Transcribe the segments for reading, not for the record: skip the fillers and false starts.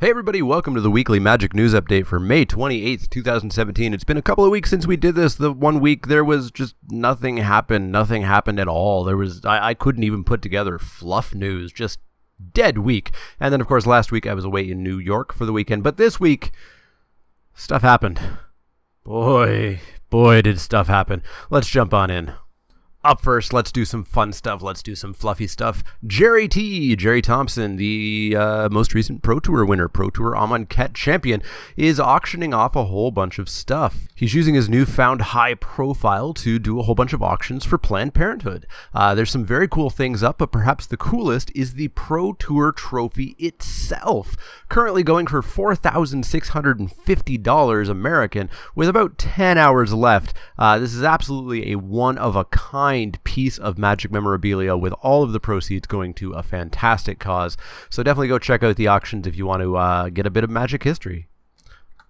Hey everybody, welcome to the weekly Magic News Update for May 28th, 2017. It's been a couple of weeks since we did this. The 1 week there was just nothing happened at all. I couldn't even put together fluff news, just dead week. And then of course last week I was away in New York for the weekend, but this week stuff happened. Boy did stuff happen. Let's jump on in. Up first, let's do some fun stuff. Let's do some fluffy stuff. Jerry Thompson, the most recent Pro Tour winner, Pro Tour Amonkhet champion, is auctioning off a whole bunch of stuff. He's using his newfound high profile to do a whole bunch of auctions for Planned Parenthood. There's some very cool things up, but perhaps the coolest is the Pro Tour trophy itself, currently going for $4,650 American, with about 10 hours left. This is absolutely a one-of-a-kind piece of Magic memorabilia, with all of the proceeds going to a fantastic cause. So definitely go check out the auctions if you want to get a bit of Magic history.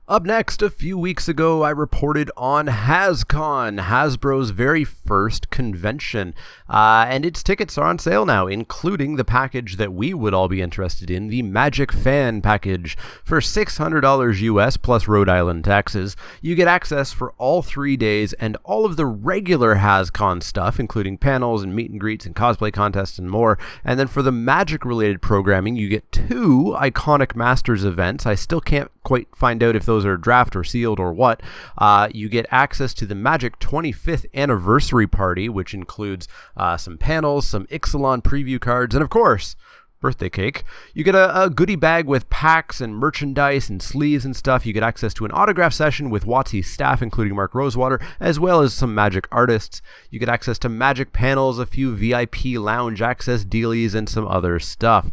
Up next, a few weeks ago, I reported on HasCon, Hasbro's very first convention, and its tickets are on sale now, including the package that we would all be interested in, the Magic Fan package. For $600 US plus Rhode Island taxes, you get access for all 3 days and all of the regular HasCon stuff, including panels and meet and greets and cosplay contests and more. And then for the Magic-related programming, you get 2 iconic Masters events. I still can't quite find out if those are draft or sealed or what. You get access to the Magic 25th anniversary party, which includes some panels, some Ixalan preview cards, and of course, birthday cake. You get a goodie bag with packs and merchandise and sleeves and stuff. You get access to an autograph session with WotC's staff, including Mark Rosewater, as well as some Magic artists. You get access to Magic panels, a few VIP lounge access dealies, and some other stuff.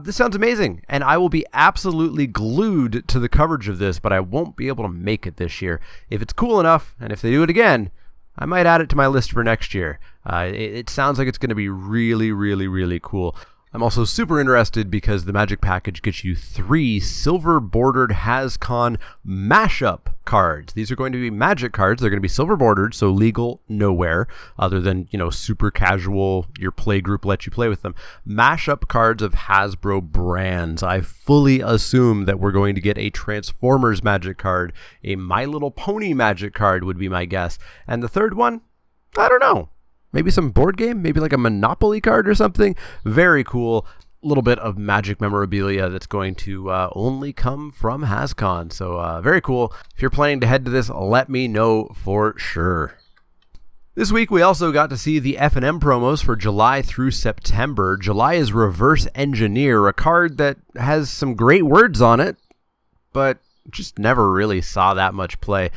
This sounds amazing, and I will be absolutely glued to the coverage of this, but I won't be able to make it this year. If it's cool enough, and if they do it again, I might add it to my list for next year. It sounds like it's going to be really cool. I'm also super interested because the Magic package gets you 3 silver-bordered HasCon mashup cards. These are going to be Magic cards. They're going to be silver-bordered, so legal nowhere other than, super casual, your play group lets you play with them. Mashup cards of Hasbro brands. I fully assume that we're going to get a Transformers Magic card, a My Little Pony Magic card would be my guess. And the third one? I don't know. Maybe some board game? Maybe like a Monopoly card or something? Very cool. A little bit of Magic memorabilia that's going to only come from HasCon. So very cool. If you're planning to head to this, let me know for sure. This week we also got to see the F&M promos for July through September. July is Reverse Engineer, a card that has some great words on it, but just never really saw that much play.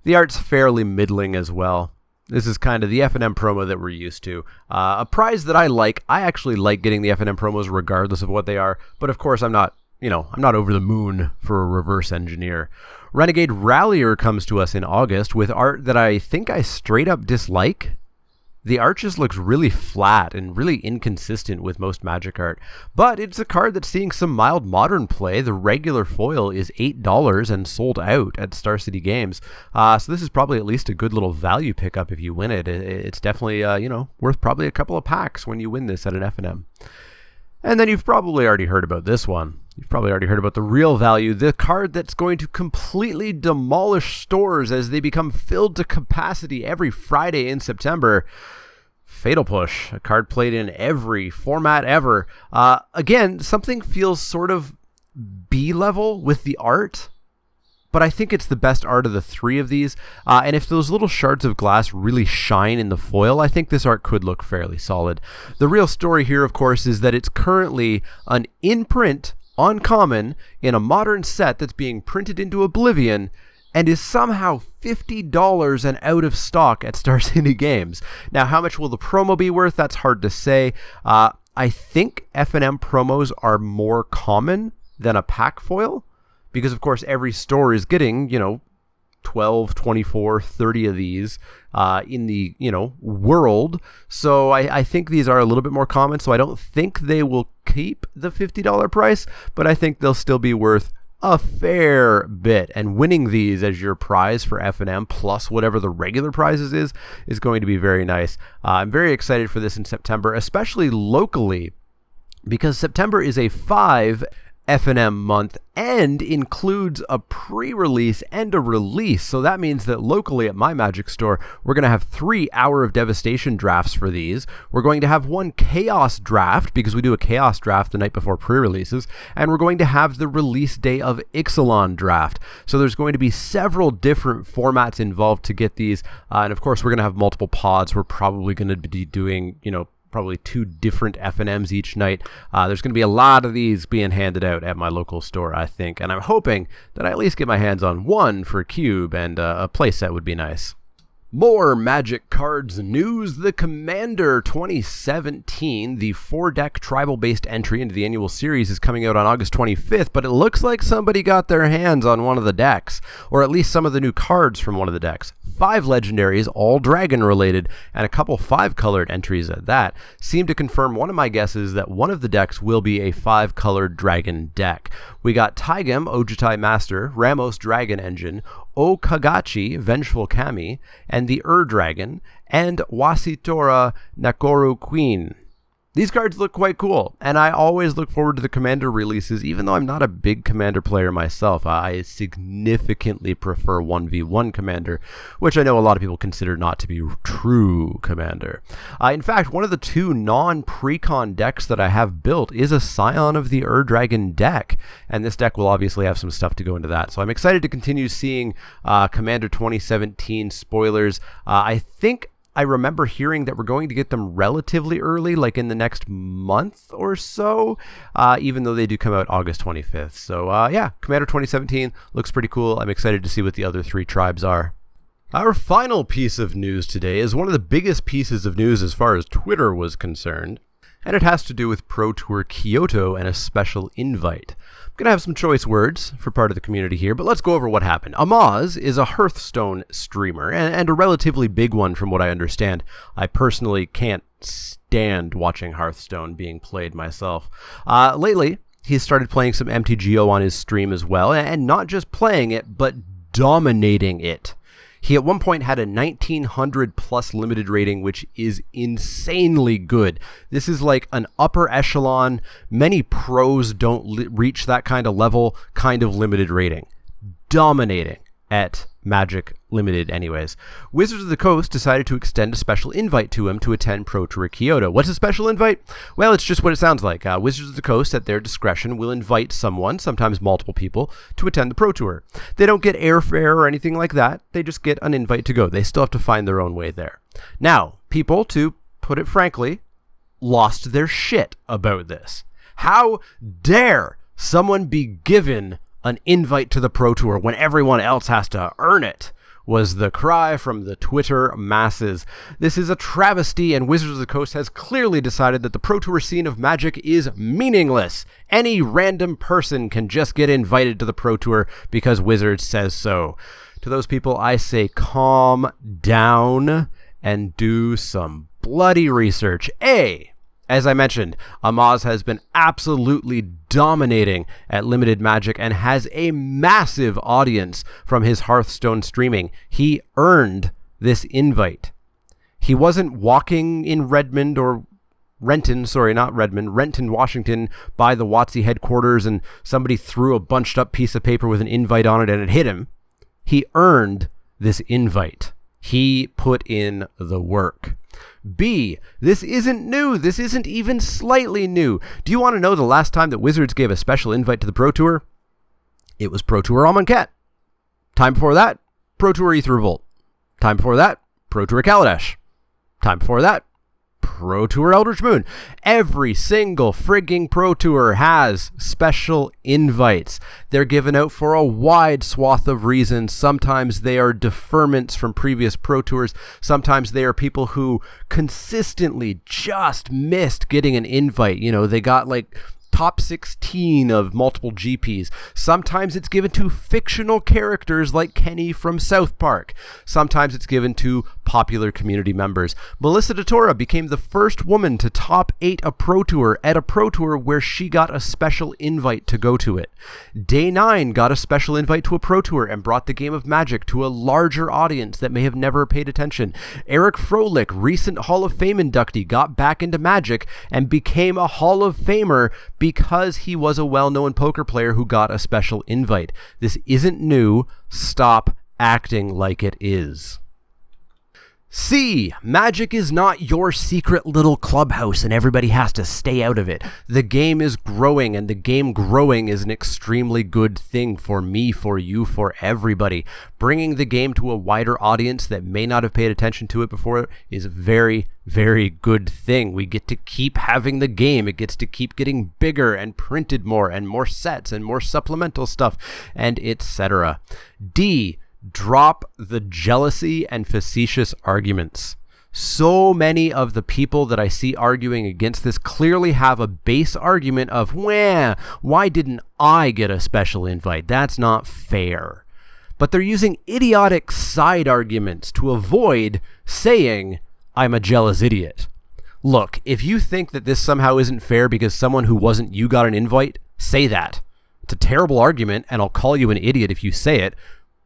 The art's fairly middling as well. This is kind of the F&M promo that we're used to. A prize that I like. I actually like getting the F&M promos regardless of what they are. But of course, I'm not over the moon for a Reverse Engineer. Renegade Rallier comes to us in August with art that I think I straight up dislike. The art just looks really flat and really inconsistent with most Magic art. But it's a card that's seeing some mild modern play. The regular foil is $8 and sold out at Star City Games. So this is probably at least a good little value pickup if you win it. It's definitely, worth probably a couple of packs when you win this at an F&M. And then you've probably already heard about this one. You've probably already heard about the real value, the card that's going to completely demolish stores as they become filled to capacity every Friday in September. Fatal Push, a card played in every format ever. Again, something feels sort of B-level with the art, but I think it's the best art of the 3 of these. And if those little shards of glass really shine in the foil, I think this art could look fairly solid. The real story here, of course, is that it's currently an in-print uncommon in a modern set that's being printed into oblivion and is somehow $50 and out of stock at Star City Games. Now, how much will the promo be worth? That's hard to say. I think F&M promos are more common than a pack foil because, of course, every store is getting, 12, 24, 30 of these in the, world. So I think these are a little bit more common. So I don't think they will keep the $50 price, but I think they'll still be worth a fair bit. And winning these as your prize for F&M plus whatever the regular prizes is going to be very nice. I'm very excited for this in September, especially locally, because September is a 5 F&M month and includes a pre-release and a release. So that means that locally at my Magic store, we're going to have 3 Hour of Devastation drafts for these. We're going to have 1 Chaos draft because we do a Chaos draft the night before pre-releases. And we're going to have the release day of Ixalan draft. So there's going to be several different formats involved to get these. And of course, we're going to have multiple pods. We're probably going to be doing, probably 2 different F&Ms each night. There's going to be a lot of these being handed out at my local store, I think, and I'm hoping that I at least get my hands on 1 for Cube, and a playset would be nice. More Magic Cards news. The Commander 2017, the 4-deck tribal-based entry into the annual series, is coming out on August 25th, but it looks like somebody got their hands on one of the decks, or at least some of the new cards from one of the decks. 5 legendaries, all dragon-related, and a couple 5-colored entries at that, seem to confirm one of my guesses that one of the decks will be a 5-colored dragon deck. We got Taigem, Ojutai Master, Ramos Dragon Engine, Okagachi, Vengeful Kami, and the Dragon, and Wasitora Nakoru Queen. These cards look quite cool, and I always look forward to the Commander releases, even though I'm not a big Commander player myself. I significantly prefer 1v1 Commander, which I know a lot of people consider not to be true Commander. In fact, one of the 2 non-precon decks that I have built is a Scion of the Dragon deck, and this deck will obviously have some stuff to go into that. So I'm excited to continue seeing Commander 2017 spoilers. I remember hearing that we're going to get them relatively early, like in the next month or so, even though they do come out August 25th. So yeah, Commander 2017 looks pretty cool. I'm excited to see what the other 3 tribes are. Our final piece of news today is one of the biggest pieces of news as far as Twitter was concerned, and it has to do with Pro Tour Kyoto and a special invite. I'm going to have some choice words for part of the community here, but let's go over what happened. Amaz is a Hearthstone streamer, and a relatively big one from what I understand. I personally can't stand watching Hearthstone being played myself. Lately, he's started playing some MTGO on his stream as well, and not just playing it, but dominating it. He at one point had a 1900 plus limited rating, which is insanely good. This is like an upper echelon. Many pros don't reach that kind of level, kind of limited rating. Dominating at Magic Limited anyways. Wizards of the Coast decided to extend a special invite to him to attend Pro Tour Kyoto. What's a special invite? Well, it's just what it sounds like. Wizards of the Coast, at their discretion, will invite someone, sometimes multiple people, to attend the Pro Tour. They don't get airfare or anything like that. They just get an invite to go. They still have to find their own way there. Now, people, to put it frankly, lost their shit about this. How dare someone be given an invite to the Pro Tour when everyone else has to earn it, was the cry from the Twitter masses. This is a travesty, and Wizards of the Coast has clearly decided that the Pro Tour scene of Magic is meaningless. Any random person can just get invited to the Pro Tour because Wizards says so. To those people, I say calm down and do some bloody research. As I mentioned, Amaz has been absolutely dominating at Limited Magic and has a massive audience from his Hearthstone streaming. He earned this invite. He wasn't walking in Renton, Washington, by the WotC headquarters and somebody threw a bunched up piece of paper with an invite on it and it hit him. He earned this invite. He put in the work. B, this isn't new. This isn't even slightly new. Do you want to know the last time that Wizards gave a special invite to the Pro Tour? It was Pro Tour Amonkhet. Time before that, Pro Tour Aether Revolt. Time before that, Pro Tour Kaladesh. Time before that, Pro Tour Eldritch Moon. Every single frigging Pro Tour has special invites. They're given out for a wide swath of reasons. Sometimes they are deferments from previous Pro Tours. Sometimes they are people who consistently just missed getting an invite. You know, they got like top 16 of multiple GPs. Sometimes it's given to fictional characters like Kenny from South Park. Sometimes it's given to popular community members. Melissa DeTora became the first woman to top 8 a Pro Tour at a Pro Tour where she got a special invite to go to it. Day 9 got a special invite to a Pro Tour and brought the game of Magic to a larger audience that may have never paid attention. Eric Froelich, recent Hall of Fame inductee, got back into Magic and became a Hall of Famer because he was a well-known poker player who got a special invite. This isn't new. Stop acting like it is. C. Magic is not your secret little clubhouse and everybody has to stay out of it. The game is growing, and the game growing is an extremely good thing for me, for you, for everybody. Bringing the game to a wider audience that may not have paid attention to it before is a very, very good thing. We get to keep having the game. It gets to keep getting bigger and printed more and more sets and more supplemental stuff and etc. D. Drop the jealousy and facetious arguments. So many of the people that I see arguing against this clearly have a base argument of, why didn't I get a special invite? That's not fair. But they're using idiotic side arguments to avoid saying, I'm a jealous idiot. Look, if you think that this somehow isn't fair because someone who wasn't you got an invite, say that. It's a terrible argument, and I'll call you an idiot if you say it.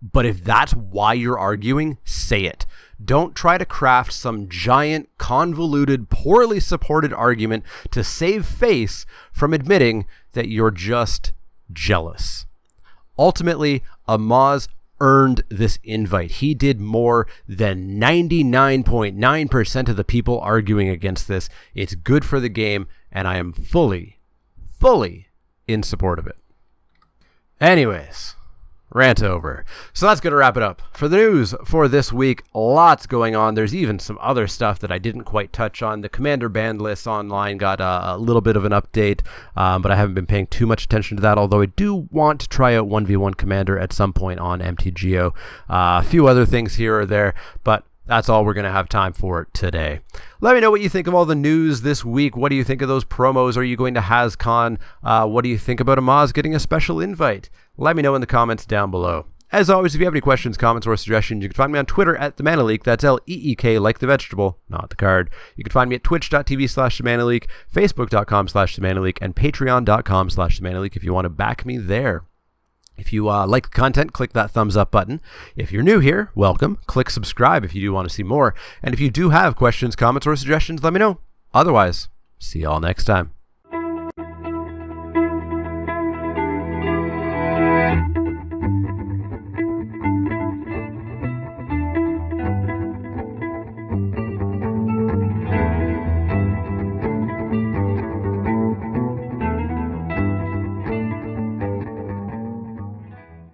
But if that's why you're arguing, say it. Don't try to craft some giant, convoluted, poorly supported argument to save face from admitting that you're just jealous. Ultimately, Amaz earned this invite. He did more than 99.9% of the people arguing against this. It's good for the game, and I am fully in support of it. Anyways, rant over. So that's going to wrap it up for the news for this week. Lots going on. There's even some other stuff that I didn't quite touch on. The Commander ban list online got a little bit of an update, but I haven't been paying too much attention to that, although I do want to try out 1v1 Commander at some point on MTGO. A few other things here or there, but that's all we're going to have time for today. Let me know what you think of all the news this week. What do you think of those promos? Are you going to HasCon? What do you think about Amaz getting a special invite? Let me know in the comments down below. As always, if you have any questions, comments, or suggestions, you can find me on Twitter at TheManaLeek. That's L-E-E-K, like the vegetable, not the card. You can find me at twitch.tv/TheManaLeek, facebook.com/TheManaLeek, and patreon.com/TheManaLeek if you want to back me there. If you like the content, click that thumbs up button. If you're new here, welcome. Click subscribe if you do want to see more. And if you do have questions, comments, or suggestions, let me know. Otherwise, see you all next time.